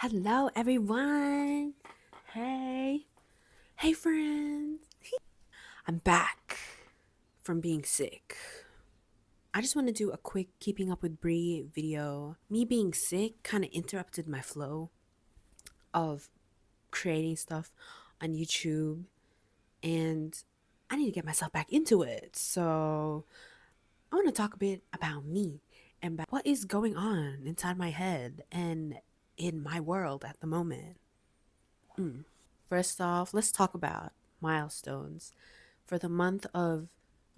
Hello, everyone. Hey, hey, friends. I'm back from being sick. I just want to do a quick keeping up with Bree video. Me being sick kind of interrupted my flow of creating stuff on YouTube, and I need to get myself back into it. So, I want to talk a bit about me and about what is going on inside my head and in my world at the moment. First off, let's talk about milestones. For the month of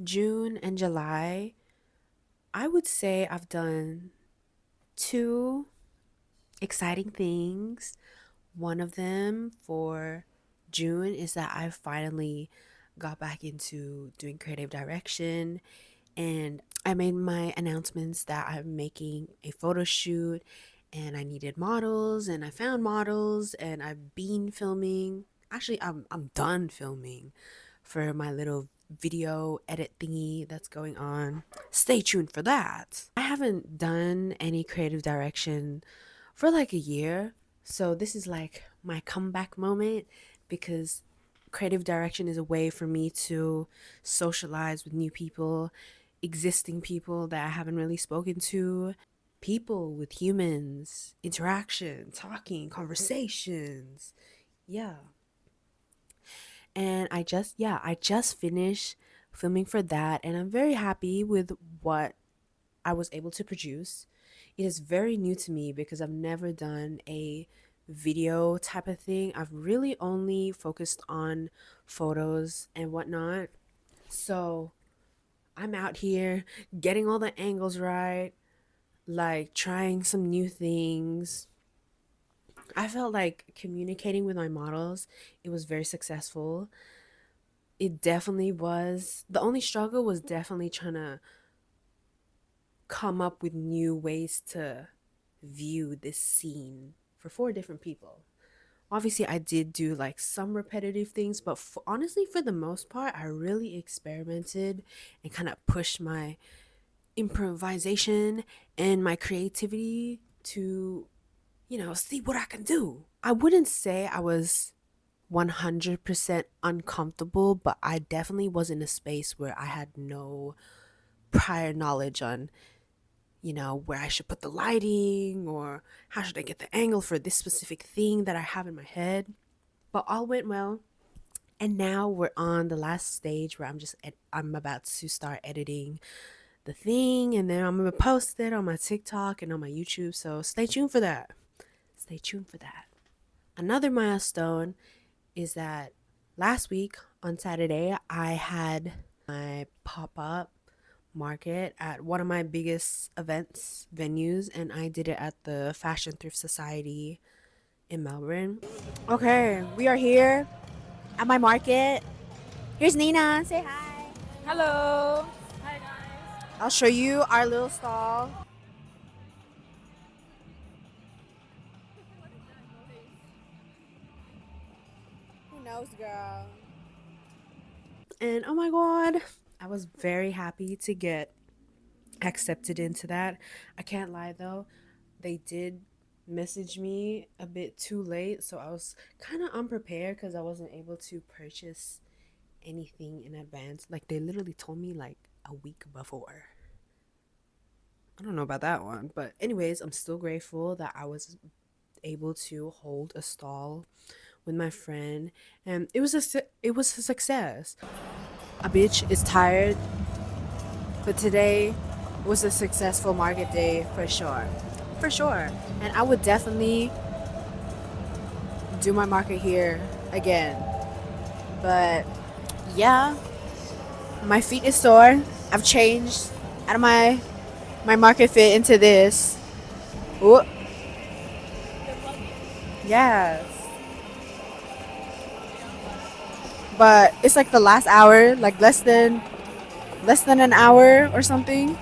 June and July, I would say I've done two exciting things. One of them for June is that I finally got back into doing creative direction, and I made my announcements that I'm making a photo shoot and I needed models, and I found models, and I've been filming. Actually, I'm done filming for my little video edit thingy that's going on. Stay tuned for that. I haven't done any creative direction for like a year, so this is like my comeback moment because creative direction is a way for me to socialize with new people, existing people that I haven't really spoken to, people with humans, interaction, talking, conversations. Yeah. And I just finished filming for that, and I'm very happy with what I was able to produce. It is very new to me because I've never done a video type of thing. I've really only focused on photos and whatnot. So I'm out here getting all the angles right, like trying some new things. I felt like communicating with my models, it was very successful. It definitely was. The only struggle was definitely trying to come up with new ways to view this scene for four different people. Obviously, I did do like some repetitive things, but honestly, for the most part, I really experimented and kind of pushed my improvisation and my creativity to, see what I can do. I wouldn't say I was 100% uncomfortable, but I definitely was in a space where I had no prior knowledge on, where I should put the lighting or how should I get the angle for this specific thing that I have in my head. But all went well. And now we're on the last stage where I'm about to start editing the thing, and then I'm gonna post it on my TikTok and on my YouTube. So stay tuned for that. Stay tuned for that. Another milestone is that last week on Saturday, I had my pop up market at one of my biggest events venues, and I did it at the Fashion Thrift Society in Melbourne. Okay, we are here at my market. Here's Nina. Say hi. Hello. Hi guys. I'll show you our little stall. Who knows, girl? And oh my god, I was very happy to get accepted into that. I can't lie though, they did message me a bit too late, so I was kind of unprepared because I wasn't able to purchase anything in advance. Like they literally told me like a week before. I don't know about that one, but anyways, I'm still grateful that I was able to hold a stall with my friend, and it was a success. A bitch is tired, but today was a successful market day for sure. For sure. And I would definitely do my market here again. But yeah, my feet is sore. I've changed out of my market fit into this. Ooh, yes. But it's like the last hour, like less than an hour or something.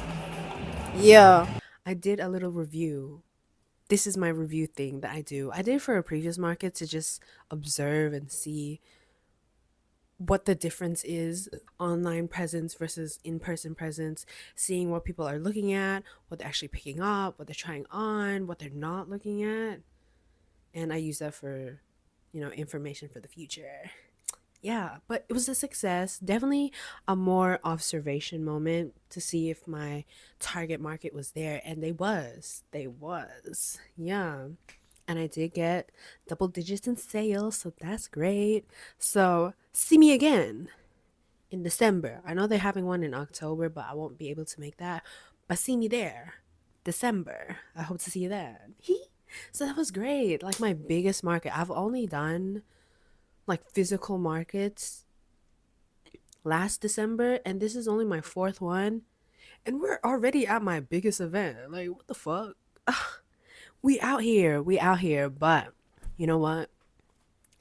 Yeah. I did a little review. This is my review thing that I do. I did for a previous market to just observe and see what the difference is, online presence versus in-person presence, seeing what people are looking at, what they're actually picking up, what they're trying on, what they're not looking at. and I use that for, information for the future. Yeah, but it was a success. Definitely a more observation moment to see if my target market was there, and they was. They was. Yeah. And I did get double digits in sales, so that's great. So, see me again in December. I know they're having one in October, but I won't be able to make that. But see me there, December. I hope to see you then. So that was great. Like my biggest market. I've only done like physical markets last December, and this is only my fourth one. And we're already at my biggest event. Like, what the fuck? We out here. We out here. But you know what?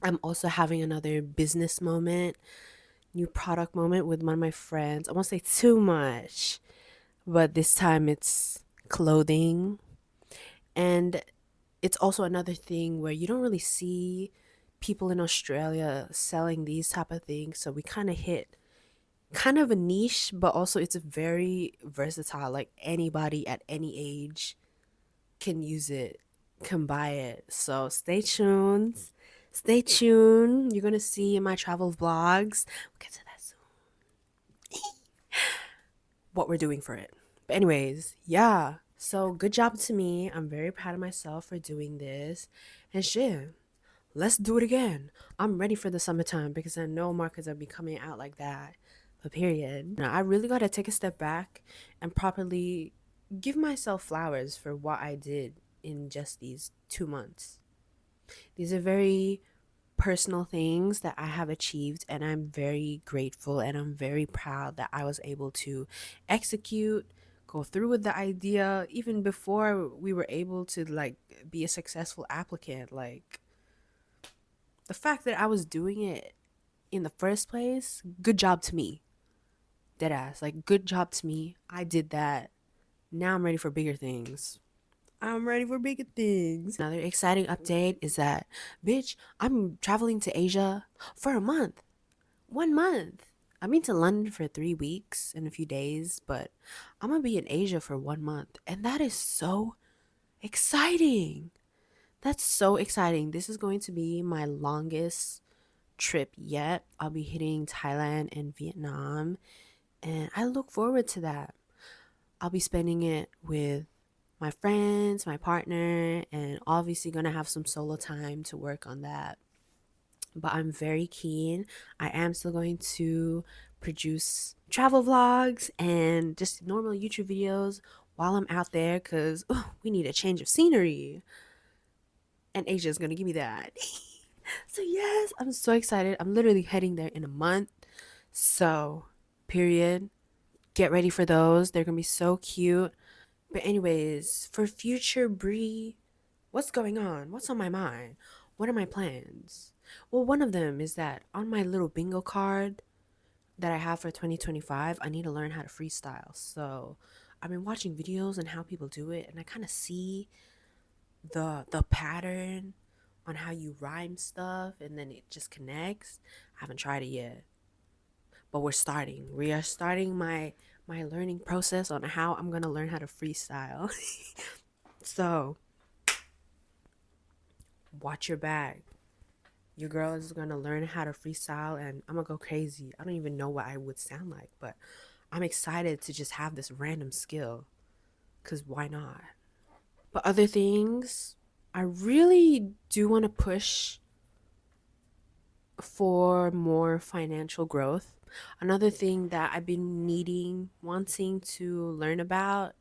I'm also having another business moment, new product moment with one of my friends. I won't say too much, but this time it's clothing. And it's also another thing where you don't really see people in Australia selling these type of things. So we kind of hit kind of a niche, but also it's very versatile. Like anybody at any age can use it, can buy it. So stay tuned. Stay tuned. You're gonna see in my travel vlogs. We'll get to that soon. What we're doing for it. But anyways, yeah. So good job to me. I'm very proud of myself for doing this. And shit, let's do it again. I'm ready for the summertime because I know markets are be coming out like that. But period. Now, I really gotta take a step back and properly give myself flowers for what I did in just these 2 months. These are very personal things that I have achieved, and I'm very grateful and I'm very proud that I was able to execute, go through with the idea even before we were able to like be a successful applicant. Like the fact that I was doing it in the first place, good job to me. Dead ass. Like good job to me. I did that. Now I'm ready for bigger things. I'm ready for bigger things. Another exciting update is that, bitch, I'm traveling to Asia for a month. 1 month. I've been to London for 3 weeks and a few days, but I'm gonna be in Asia for 1 month. And that is so exciting. That's so exciting. This is going to be my longest trip yet. I'll be hitting Thailand and Vietnam, and I look forward to that. I'll be spending it with my friends, my partner, and obviously gonna have some solo time to work on that. But I'm very keen. I am still going to produce travel vlogs and just normal YouTube videos while I'm out there because we need a change of scenery. And Asia is going to give me that. So, yes, I'm so excited. I'm literally heading there in a month. So, period. Get ready for those. They're going to be so cute. But, anyways, for future Bree, what's going on? What's on my mind? What are my plans? Well, one of them is that on my little bingo card that I have for 2025, I need to learn how to freestyle. So I've been watching videos on how people do it, and I kind of see the pattern on how you rhyme stuff, and then it just connects. I haven't tried it yet, but we're starting. We are starting my learning process on how I'm gonna learn how to freestyle. So watch your back. Your girl is gonna learn how to freestyle, and I'm gonna go crazy. I don't even know what I would sound like, but I'm excited to just have this random skill, because why not? But other things, I really do want to push for more financial growth. Another thing that I've been wanting to learn about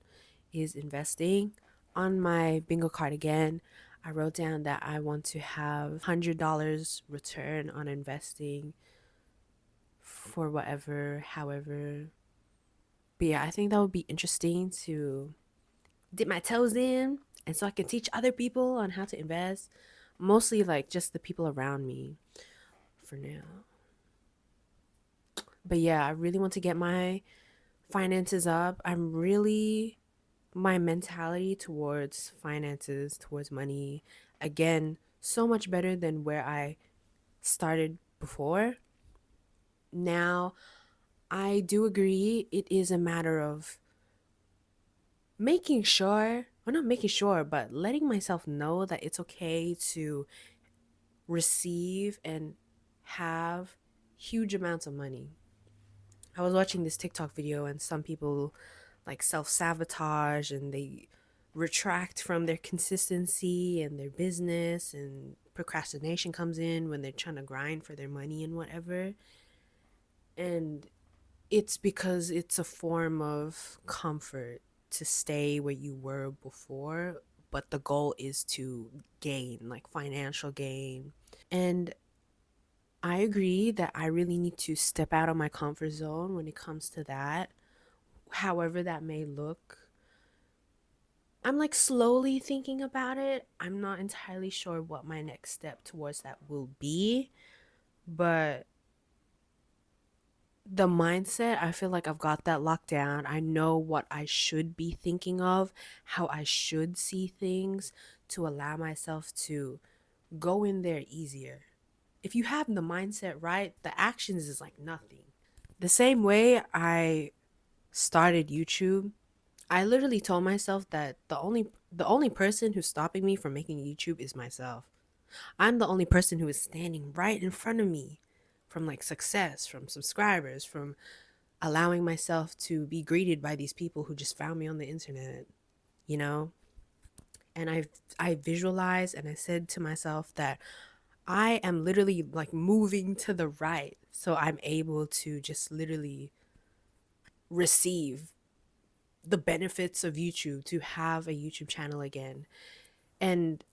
is investing. On my bingo card again, I wrote down that I want to have $100 return on investing for whatever, however. But yeah, I think that would be interesting to dip my toes in, and so I can teach other people on how to invest. Mostly like just the people around me for now. But yeah, I really want to get my finances up. My mentality towards finances, towards money, again, so much better than where I started before. Now, I do agree it is a matter of making sure well, not making sure, but letting myself know that it's okay to receive and have huge amounts of money. I was watching this TikTok video and some people like self sabotage and they retract from their consistency and their business, and procrastination comes in when they're trying to grind for their money and whatever. And it's because it's a form of comfort to stay where you were before, but the goal is to gain, like financial gain. And I agree that I really need to step out of my comfort zone when it comes to that, however that may look. I'm like slowly thinking about it. I'm not entirely sure what my next step towards that will be, but the mindset, I feel like I've got that locked down. I know what I should be thinking of, how I should see things to allow myself to go in there easier. If you have the mindset right, the actions is like nothing. The same way I started YouTube, I literally told myself that the only person who's stopping me from making YouTube is myself. I'm the only person who is standing right in front of me from like success, from subscribers, from allowing myself to be greeted by these people who just found me on the internet, you know? And I visualized and I said to myself that I am literally like moving to the right so I'm able to just literally receive the benefits of YouTube, to have a YouTube channel again. And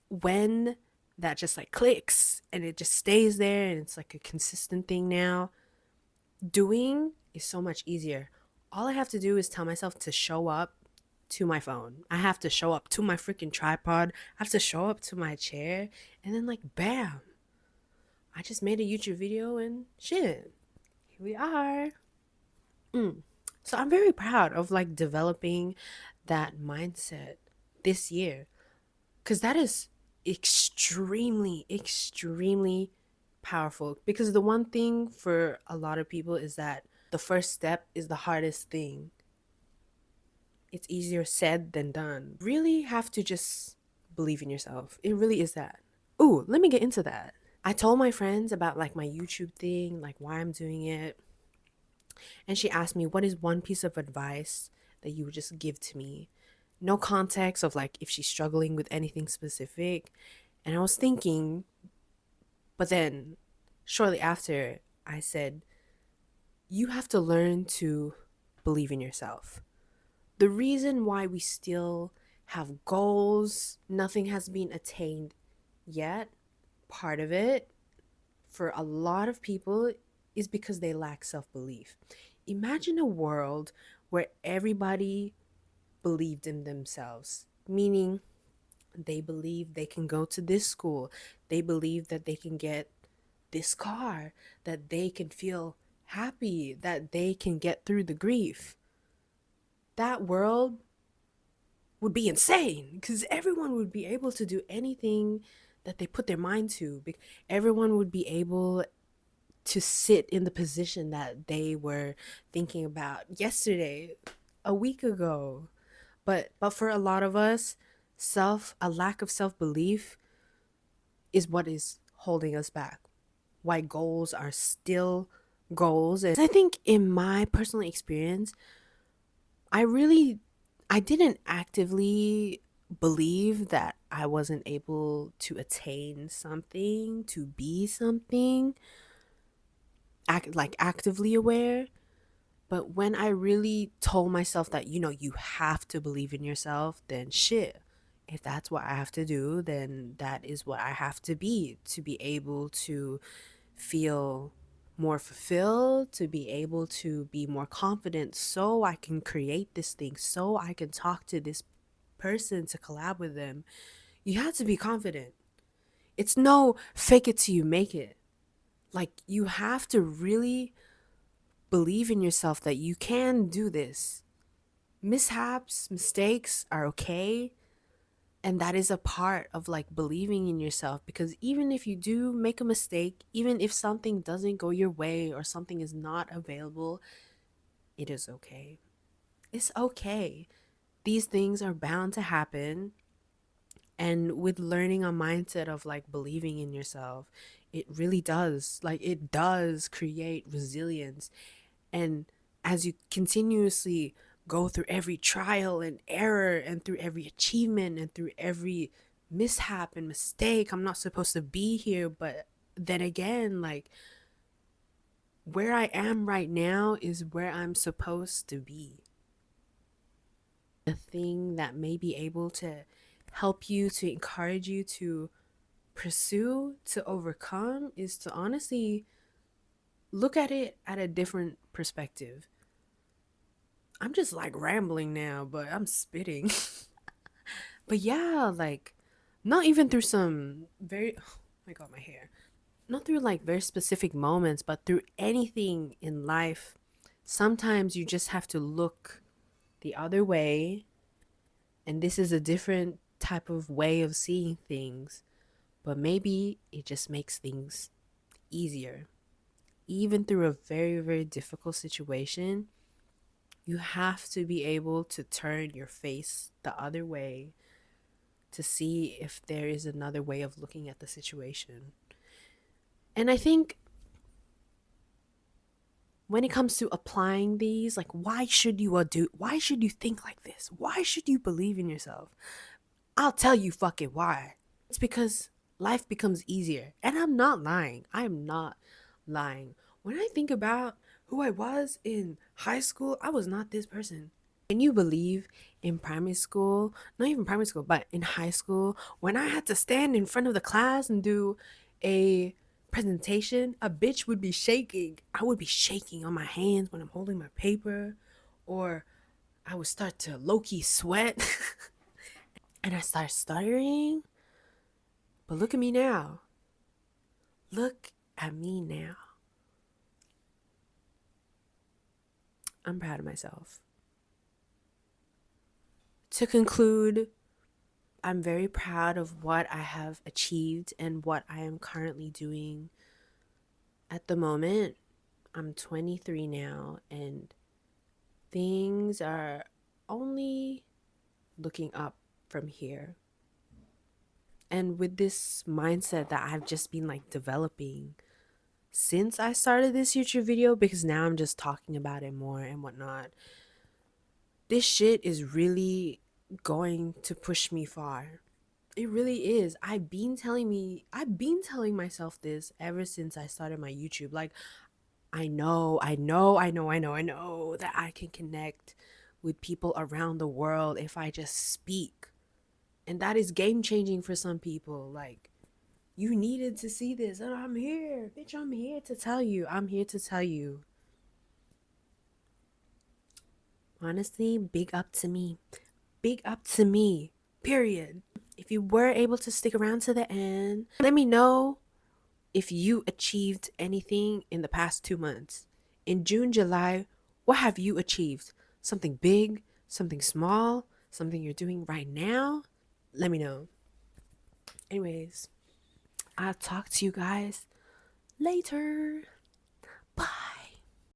when that just like clicks and it just stays there and it's like a consistent thing now, doing is so much easier. All I have to do is tell myself to show up to my phone. I have to show up to my freaking tripod. I have to show up to my chair. And then, like, bam, I just made a YouTube video and shit. Here we are. Mm. So I'm very proud of like developing that mindset this year, because that is extremely, extremely powerful. Because the one thing for a lot of people is that the first step is the hardest thing. It's easier said than done. Really have to just believe in yourself. It really is that. Ooh, let me get into that. I told my friends about like my YouTube thing, like why I'm doing it. And she asked me, what is one piece of advice that you would just give to me? No context of like if she's struggling with anything specific. And I was thinking, but then shortly after, I said, you have to learn to believe in yourself. The reason why we still have goals, nothing has been attained yet, part of it for a lot of people is because they lack self belief. Imagine a world where everybody believed in themselves, meaning they believe they can go to this school, they believe that they can get this car, that they can feel happy, that they can get through the grief. That world would be insane because everyone would be able to do anything that they put their mind to. Everyone would be able to sit in the position that they were thinking about yesterday, a week ago. But for a lot of us, a lack of self-belief is what is holding us back. Why goals are still goals. And I think in my personal experience, I really I didn't actively believe that I wasn't able to attain something, to be something, like actively aware. But when I really told myself that, you have to believe in yourself, then shit. If that's what I have to do, then that is what I have to be able to feel more fulfilled, to be able to be more confident so I can create this thing, so I can talk to this person to collab with them. You have to be confident. It's no fake it till you make it. Like, you have to really believe in yourself that you can do this. Mishaps, mistakes are okay. And that is a part of like believing in yourself, because even if you do make a mistake, even if something doesn't go your way or something is not available, it is okay. It's okay. These things are bound to happen. And with learning a mindset of like believing in yourself, it really does. Like, it does create resilience. And as you continuously go through every trial and error and through every achievement and through every mishap and mistake, I'm not supposed to be here, but then again, like, where I am right now is where I'm supposed to be. The thing that may be able to help you, to encourage you to pursue, to overcome, is to honestly look at it at a different perspective. I'm just like rambling now, but I'm spitting. But yeah, like, not even through some very, oh my god, my hair. Not through like very specific moments, but through anything in life. Sometimes you just have to look the other way, and this is a different type of way of seeing things, but maybe it just makes things easier. Even through a very, very difficult situation, you have to be able to turn your face the other way to see if there is another way of looking at the situation. And I think when it comes to applying these, like, why should you think like this? Why should you believe in yourself? I'll tell you fucking why. It's because life becomes easier. And I'm not lying. I am not lying. When I think about who I was in high school, I was not this person. Can you believe in primary school, not even primary school, but in high school, when I had to stand in front of the class and do a presentation, a bitch would be shaking. I would be shaking on my hands when I'm holding my paper, or I would start to low key sweat and I start stuttering. But look at me now. Look at me now. I'm proud of myself. To conclude, I'm very proud of what I have achieved and what I am currently doing at the moment. I'm 23 now, and things are only looking up from here. And with this mindset that I've just been like developing since I started this YouTube video, because now I'm just talking about it more and whatnot, this shit is really going to push me far. It really is. I've been telling myself this ever since I started my YouTube. Like, I know that I can connect with people around the world if I just speak. And that is game changing for some people. Like, you needed to see this, and I'm here. Bitch, I'm here to tell you. I'm here to tell you. Honestly, big up to me. Big up to me. Period. If you were able to stick around to the end, let me know if you achieved anything in the past 2 months. In June, July, what have you achieved? Something big, something small, something you're doing right now? Let me know. Anyways, I'll talk to you guys later.